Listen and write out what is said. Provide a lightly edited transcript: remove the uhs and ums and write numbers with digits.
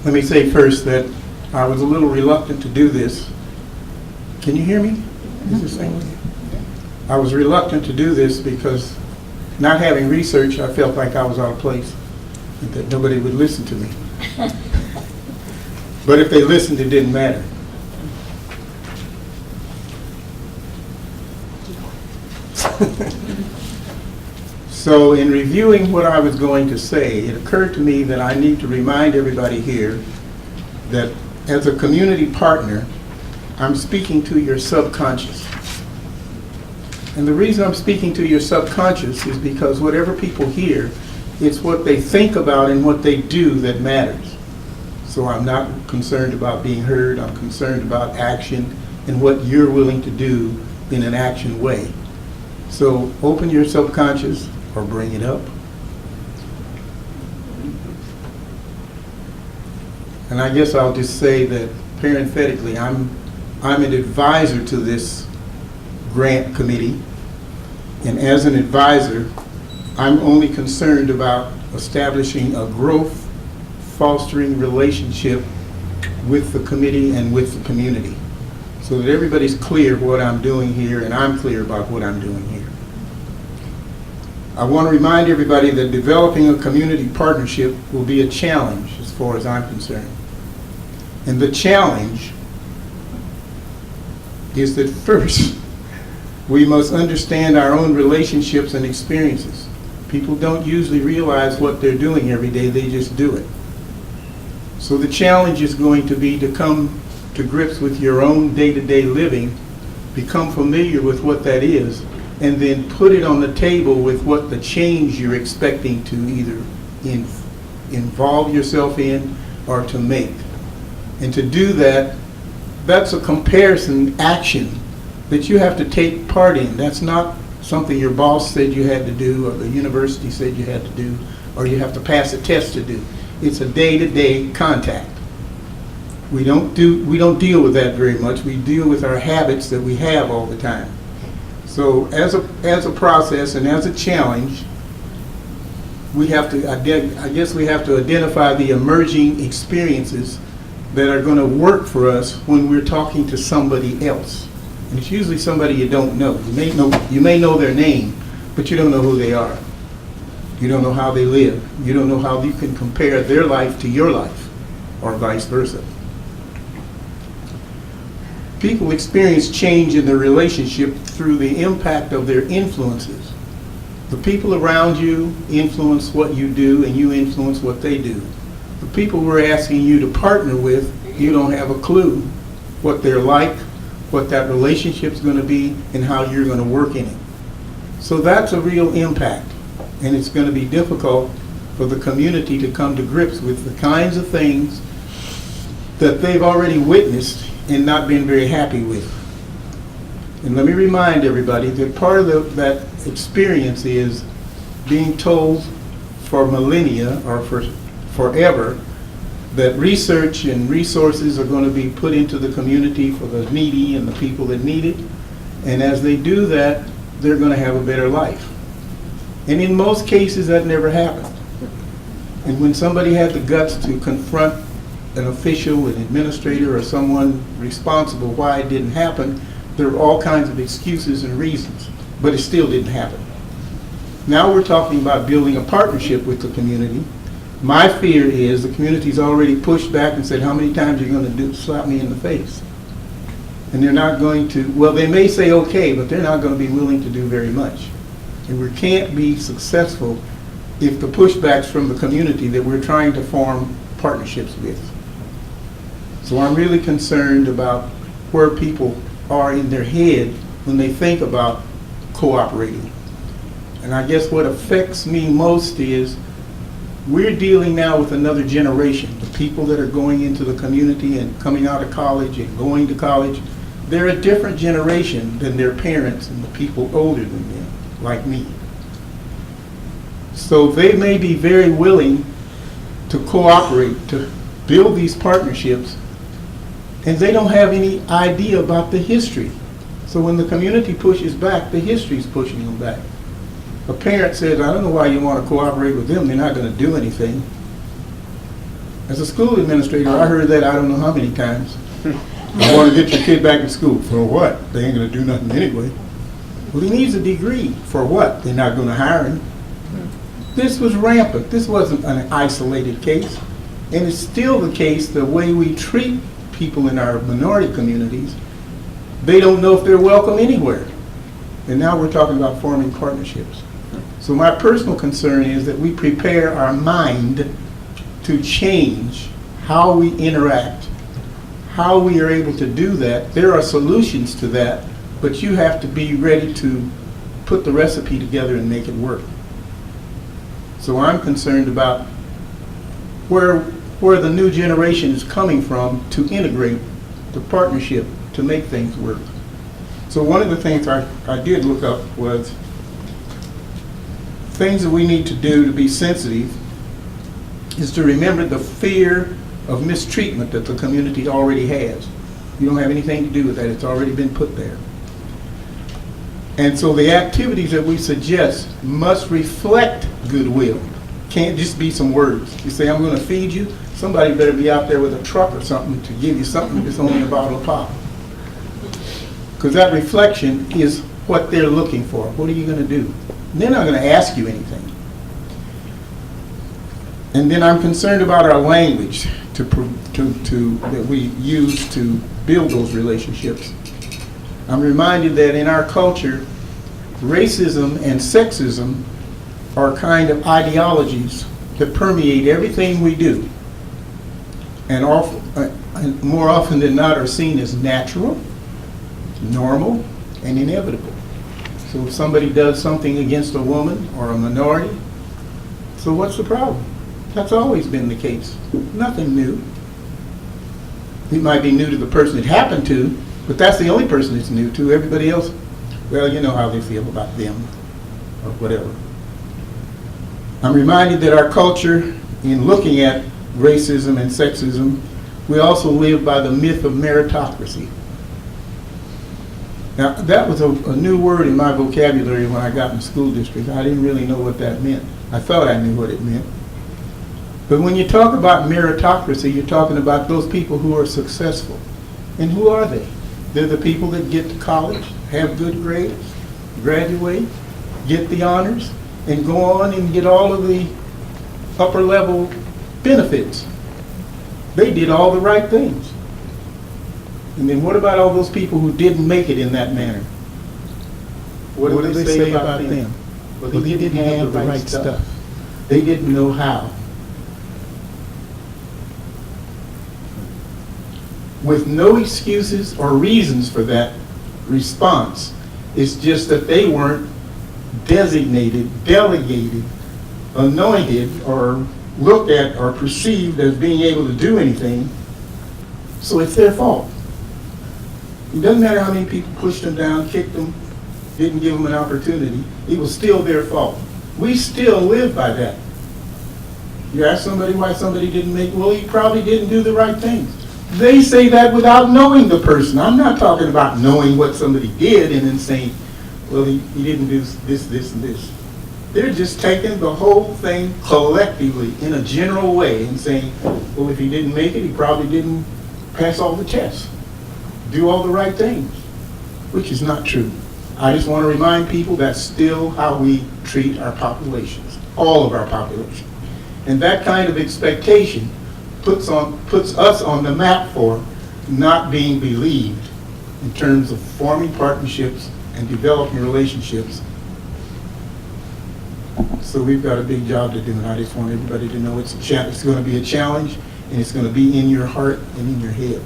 Let me say first that I was a little reluctant to do this. Can you hear me? Is this thing? I was reluctant to do this because not having research, I felt like I was out of place, and that nobody would listen to me. But if they listened, it didn't matter. So in reviewing what I was going to say, it occurred to me that I need to remind everybody here that as a community partner, I'm speaking to your subconscious. And the reason I'm speaking to your subconscious is because whatever people hear, it's what they think about and what they do that matters. So I'm not concerned about being heard, I'm concerned about action and what you're willing to do in an action way. So open your subconscious or bring it up. And I guess I'll just say that parenthetically, I'm an advisor to this grant committee. And as an advisor, I'm only concerned about establishing a growth, fostering relationship with the committee and with the community, so that everybody's clear what I'm doing here and I'm clear about what I'm doing here. I want to remind everybody that developing a community partnership will be a challenge as far as I'm concerned. And the challenge is that first, we must understand our own relationships and experiences. People don't usually realize what they're doing every day, they just do it. So the challenge is going to be to come to grips with your own day-to-day living, become familiar with what that is, and then put it on the table with what the change you're expecting to either involve yourself in or to make. And to do that, that's a comparison action that you have to take part in. That's not something your boss said you had to do or the university said you had to do or you have to pass a test to do. It's a day-to-day contact. We don't deal with that very much. We deal with our habits that we have all the time. So as a process and as a challenge, we have to identify the emerging experiences that are going to work for us when we're talking to somebody else. And it's usually somebody you don't know. You may know their name, but you don't know who they are. You don't know how they live. You don't know how you can compare their life to your life, or vice versa. People experience change in their relationship through the impact of their influences. The people around you influence what you do, and you influence what they do. The people we're asking you to partner with, you don't have a clue what they're like, what that relationship's going to be, and how you're going to work in it. So that's a real impact, and it's going to be difficult for the community to come to grips with the kinds of things that they've already witnessed and not been very happy with. And let me remind everybody that part of that experience is being told for millennia or for forever that research and resources are going to be put into the community for the needy and the people that need it. And as they do that, they're going to have a better life. And in most cases, that never happened. And when somebody had the guts to confront an official, an administrator, or someone responsible why it didn't happen, there were all kinds of excuses and reasons, but it still didn't happen. Now we're talking about building a partnership with the community. My fear is the community's already pushed back and said, how many times are you going to slap me in the face? And they're not going to, well, they may say okay, but they're not going to be willing to do very much. And we can't be successful if the pushback's from the community that we're trying to form partnerships with. So I'm really concerned about where people are in their head when they think about cooperating. And I guess what affects me most is we're dealing now with another generation. The people that are going into the community and coming out of college and going to college, they're a different generation than their parents and the people older than them, like me. So they may be very willing to cooperate, to build these partnerships, and they don't have any idea about the history. So when the community pushes back, the history's pushing them back. A parent says, I don't know why you want to cooperate with them, they're not going to do anything. As a school administrator, I heard that I don't know how many times. You want to get your kid back to school. For what? They ain't going to do nothing anyway. Well, he needs a degree. For what? They're not going to hire him. This was rampant. This wasn't an isolated case. And it's still the case the way we treat people in our minority communities. They don't know if they're welcome anywhere. And now we're talking about forming partnerships. So my personal concern is that we prepare our mind to change how we interact, how we are able to do that. There are solutions to that, but you have to be ready to put the recipe together and make it work. So I'm concerned about where the new generation is coming from to integrate the partnership to make things work. So one of the things I did look up was things that we need to do to be sensitive is to remember the fear of mistreatment that the community already has. You don't have anything to do with that. It's already been put there. And so the activities that we suggest must reflect goodwill. Can't just be some words. You say, I'm going to feed you. Somebody better be out there with a truck or something to give you something that's only a bottle of pop. Because that reflection is what they're looking for. What are you going to do? And they're not going to ask you anything. And then I'm concerned about our language that we use to build those relationships. I'm reminded that in our culture, racism and sexism are kind of ideologies that permeate everything we do. And more often than not are seen as natural, normal, and inevitable. So if somebody does something against a woman or a minority, so what's the problem? That's always been the case. Nothing new. It might be new to the person it happened to, but that's the only person it's new to. Everybody else, well, you know how they feel about them or whatever. I'm reminded that our culture, in looking at racism and sexism, we also live by the myth of meritocracy. Now, that was a new word in my vocabulary when I got in the school district. I didn't really know what that meant. I thought I knew what it meant. But when you talk about meritocracy, you're talking about those people who are successful. And who are they? They're the people that get to college, have good grades, graduate, get the honors, and go on and get all of the upper level benefits. They did all the right things. And then what about all those people who didn't make it in that manner? What do they say about them? Well, they didn't have the right stuff. They didn't know how. With no excuses or reasons for that response. It's just that they weren't designated, delegated, anointed, or looked at or perceived as being able to do anything. So it's their fault. It doesn't matter how many people pushed them down, kicked them, didn't give them an opportunity. It was still their fault. We still live by that. You ask somebody why somebody didn't make it, well, he probably didn't do the right things. They say that without knowing the person. I'm not talking about knowing what somebody did and then saying, well, he didn't do this, this, and this. They're just taking the whole thing collectively in a general way and saying, well, if he didn't make it, he probably didn't pass all the tests, do all the right things, which is not true. I just want to remind people that's still how we treat our populations, all of our population. And that kind of expectation puts us on the map for not being believed in terms of forming partnerships and developing relationships. So we've got a big job to do, and I just want everybody to know it's going to be a challenge, and it's going to be in your heart and in your head.